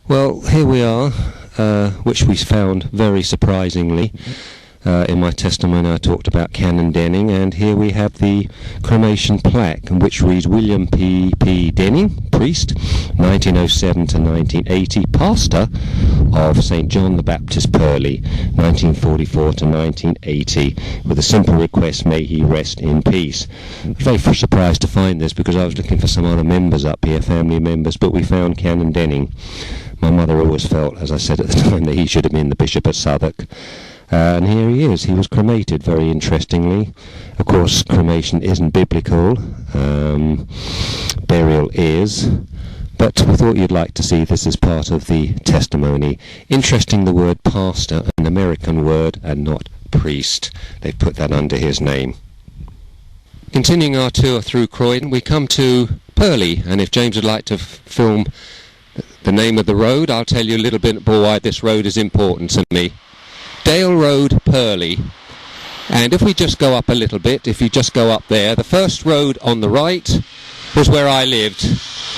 Well, here we are, which we found very surprisingly. In my testimony I talked about Canon Denning, and here we have the cremation plaque, which reads William P. Denning, priest, 1907 to 1980, pastor of St. John the Baptist, Purley, 1944 to 1980, with a simple request, may he rest in peace. I was very surprised to find this, because I was looking for some other members up here, family members, but we found Canon Denning. My mother always felt, as I said at the time, that he should have been the Bishop of Southwark. And here he is. He was cremated, very interestingly. Of course, cremation isn't biblical. Burial is. But we thought you'd like to see this as part of the testimony. Interesting, the word pastor, an American word, and not priest. They've put that under his name. Continuing our tour through Croydon, we come to Purley. And if James would like to film the name of the road, I'll tell you a little bit about why this road is important to me. Dale Road, Purley. And if we just go up a little bit, if you just go up there, the first road on the right was where I lived.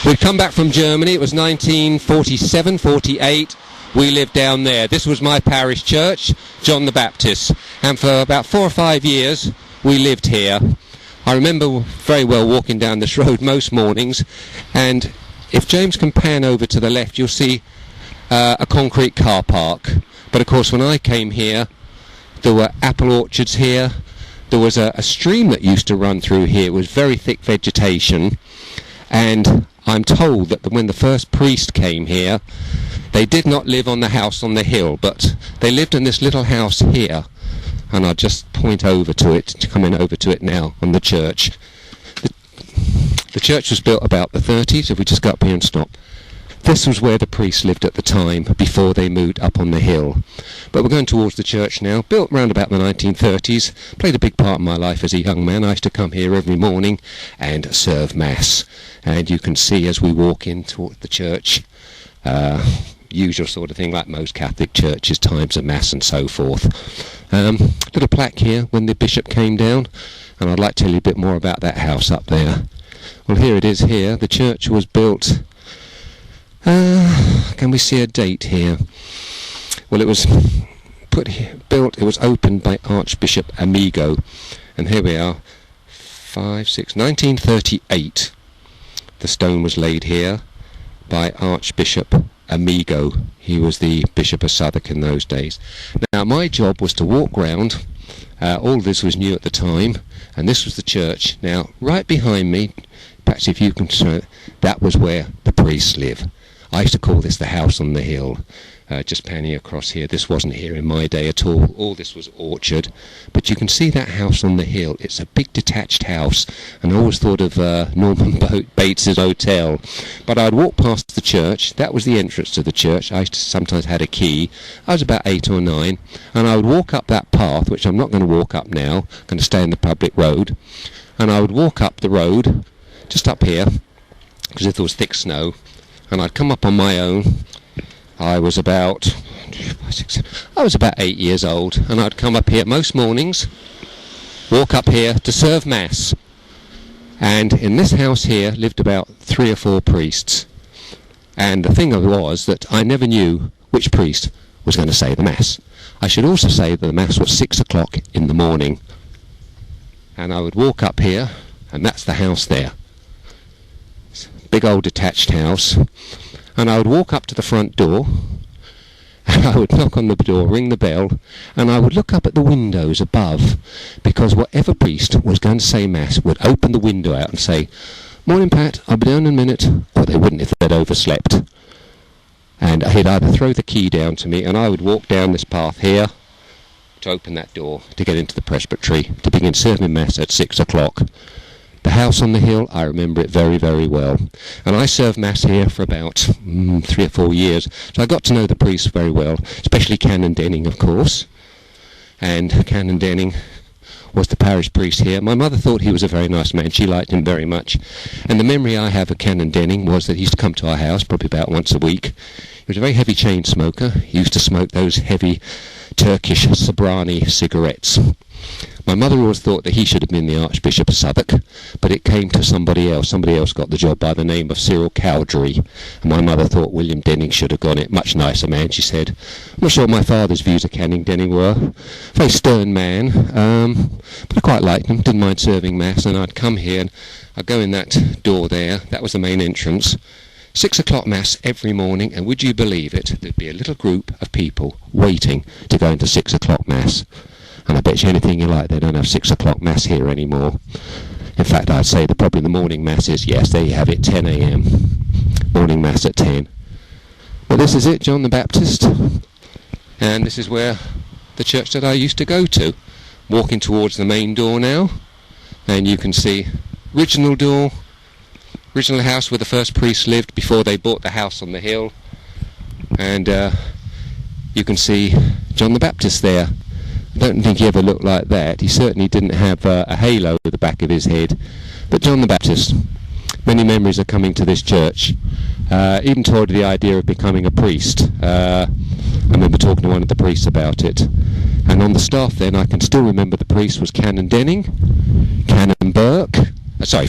We'd come back from Germany, it was 1947, 48, we lived down there. This was my parish church, John the Baptist, and for about 4 or 5 years we lived here. I remember very well walking down this road most mornings, and if James can pan over to the left, you'll see a concrete car park. But of course, when I came here, there were apple orchards here. There was a stream that used to run through here. It was very thick vegetation. And I'm told that when the first priest came here, they did not live on the house on the hill, but they lived in this little house here. And I'll just point over to it, coming over to it now, on the church. The church was built about the 30s, if we just go up here and stop. This was where the priests lived at the time, before they moved up on the hill. But we're going towards the church now, built around about the 1930s, played a big part in my life as a young man. I used to come here every morning and serve Mass. And you can see as we walk in towards the church, usual sort of thing like most Catholic churches, times of Mass and so forth. Little plaque here when the bishop came down, and I'd like to tell you a bit more about that house up there. Well, here it is here. The church was built... can we see a date here? Well, it was it was opened by Archbishop Amigo, and here we are, 1938. The stone was laid here by Archbishop Amigo. He was the Bishop of Southwark in those days. Now, my job was to walk round. All this was new at the time, and this was the church. Now, right behind me, perhaps if you can show it, that was where the priests live. I used to call this the house on the hill. Just panning across here, this wasn't here in my day at all. All this was orchard. But you can see that house on the hill. It's a big detached house, and I always thought of Norman Bates's hotel. But I'd walk past the church. That was the entrance to the church. I used to sometimes had a key. I was about 8 or 9, and I would walk up that path, which I'm not going to walk up now. I'm going to stay in the public road. And I would walk up the road, just up here, because if there was thick snow, and I'd come up on my own. I was about 8 years old, and I'd come up here most mornings, walk up here to serve Mass. And in this house here lived about 3 or 4 priests. And the thing was that I never knew which priest was going to say the Mass. I should also say that the Mass was 6 o'clock in the morning. And I would walk up here, and that's the house there. Big old detached house, and I would walk up to the front door, and I would knock on the door, ring the bell, and I would look up at the windows above, because whatever priest was going to say Mass would open the window out and say, "Morning, Pat, I'll be down in a minute," or they wouldn't if they'd overslept. And he'd either throw the key down to me, and I would walk down this path here to open that door to get into the presbytery to begin serving Mass at 6 o'clock. The house on the hill, I remember it very, very well. And I served Mass here for about 3 or 4 years. So I got to know the priests very well, especially Canon Denning, of course. And Canon Denning was the parish priest here. My mother thought he was a very nice man. She liked him very much. And the memory I have of Canon Denning was that he used to come to our house probably about once a week. He was a very heavy chain smoker. He used to smoke those heavy Turkish Sobrani cigarettes. My mother always thought that he should have been the Archbishop of Southwark, but it came to somebody else. Somebody else got the job by the name of Cyril Cowdery, and my mother thought William Denning should have got it. Much nicer man, she said. I'm not sure what my father's views of Canning Denning were. Very stern man, but I quite liked him, didn't mind serving Mass, and I'd come here and I'd go in that door there. That was the main entrance. 6 o'clock Mass every morning, and would you believe it, there'd be a little group of people waiting to go into 6 o'clock Mass. And I bet you anything you like, they don't have 6 o'clock Mass here anymore. In fact, I'd say that probably the morning Mass is, yes, there you have it, 10 a.m. Morning Mass at 10. But this is it, John the Baptist. And this is where the church that I used to go to. Walking towards the main door now. And you can see original door, original house where the first priest lived before they bought the house on the hill. And you can see John the Baptist there. I don't think he ever looked like that. He certainly didn't have a halo at the back of his head. But John the Baptist, many memories of coming to this church. Even toyed with the idea of becoming a priest. I remember talking to one of the priests about it. And on the staff then, I can still remember the priest was Canon Denning, Canon Burke,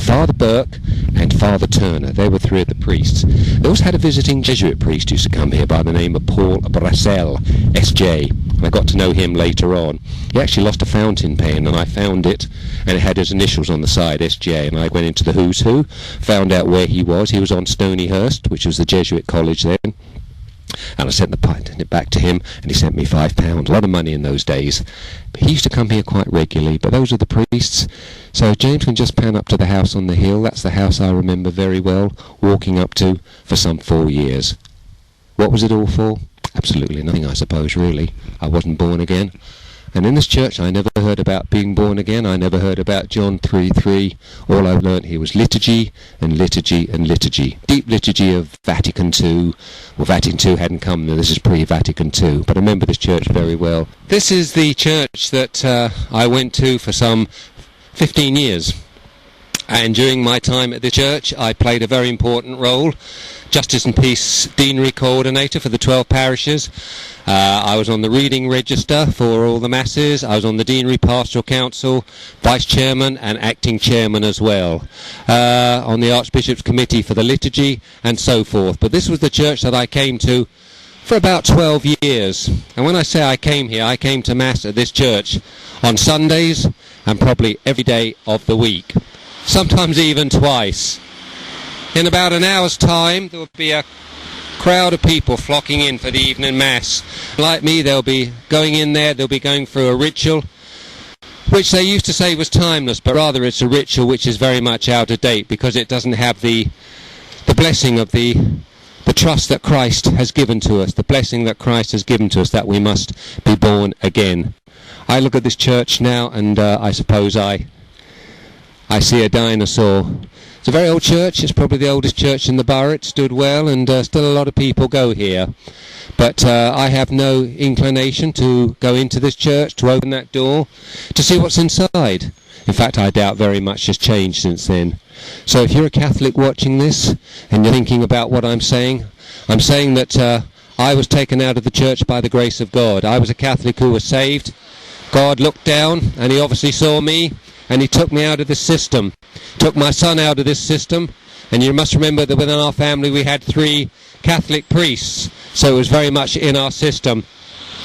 Father Burke and Father Turner. They were three of the priests. They also had a visiting Jesuit priest who used to come here by the name of Paul Brassel, S.J. And I got to know him later on. He actually lost a fountain pen, and I found it, and it had his initials on the side, S.J. And I went into the Who's Who, found out where he was. He was on Stonyhurst, which was the Jesuit college then. And I sent it back to him, and he sent me £5. A lot of money in those days. But he used to come here quite regularly. But those are the priests. So James can just pan up to the house on the hill. That's the house I remember very well, walking up to for some 4 years. What was it all for? Absolutely nothing, I suppose, really. I wasn't born again. And in this church I never heard about being born again. I never heard about John 3:3. All I learnt here was liturgy and liturgy and liturgy. Deep liturgy of Vatican II. Well, Vatican II hadn't come then. This is pre-Vatican II. But I remember this church very well. This is the church that I went to for some 15 years. And during my time at the church, I played a very important role. Justice and Peace Deanery Coordinator for the 12 parishes. I was on the reading register for all the masses. I was on the Deanery Pastoral Council, Vice Chairman and Acting Chairman as well. On the Archbishop's Committee for the Liturgy and so forth. But this was the church that I came to for about 12 years. And when I say I came here, I came to Mass at this church on Sundays and probably every day of the week. Sometimes even twice. In about an hour's time there would be a crowd of people flocking in for the evening Mass. Like me, they'll be going in there, they'll be going through a ritual which they used to say was timeless, but rather it's a ritual which is very much out of date because it doesn't have the blessing of the trust that Christ has given to us, the blessing that Christ has given to us, that we must be born again. I look at this church now and I suppose I see a dinosaur. It's a very old church. It's probably the oldest church in the borough. It stood well, and still a lot of people go here. But I have no inclination to go into this church, to open that door, to see what's inside. In fact, I doubt very much has changed since then. So if you're a Catholic watching this, and you're thinking about what I'm saying that I was taken out of the church by the grace of God. I was a Catholic who was saved. God looked down, and he obviously saw me, and he took me out of this system, took my son out of this system. And you must remember that within our family we had 3 Catholic priests, so it was very much in our system.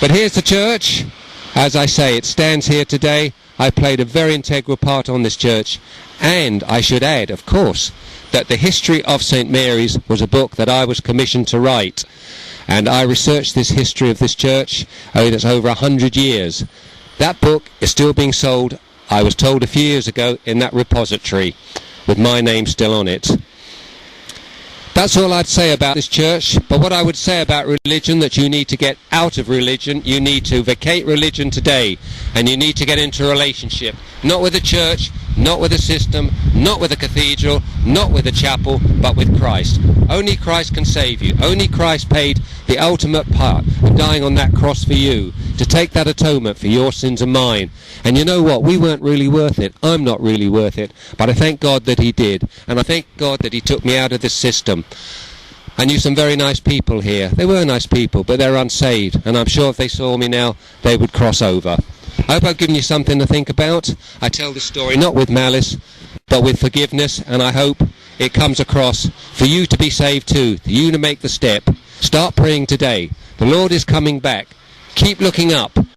But here's the church. As I say, it stands here today. I played a very integral part on this church, and I should add, of course, that the history of St. Mary's was a book that I was commissioned to write, and I researched this history of this church. That's over 100 years. That book is still being sold, I was told a few years ago, in that repository with my name still on it. That's all I'd say about this church. But what I would say about religion, that you need to get out of religion, you need to vacate religion today, and you need to get into a relationship, not with the church, not with a system, not with a cathedral, not with a chapel, but with Christ. Only Christ can save you. Only Christ paid the ultimate part of dying on that cross for you, to take that atonement for your sins and mine. And you know what? We weren't really worth it. I'm not really worth it. But I thank God that he did. And I thank God that he took me out of this system. I knew some very nice people here. They were nice people, but they're unsaved. And I'm sure if they saw me now, they would cross over. I hope I've given you something to think about. I tell this story not with malice, but with forgiveness, and I hope it comes across for you to be saved too, for you to make the step. Start praying today. The Lord is coming back. Keep looking up.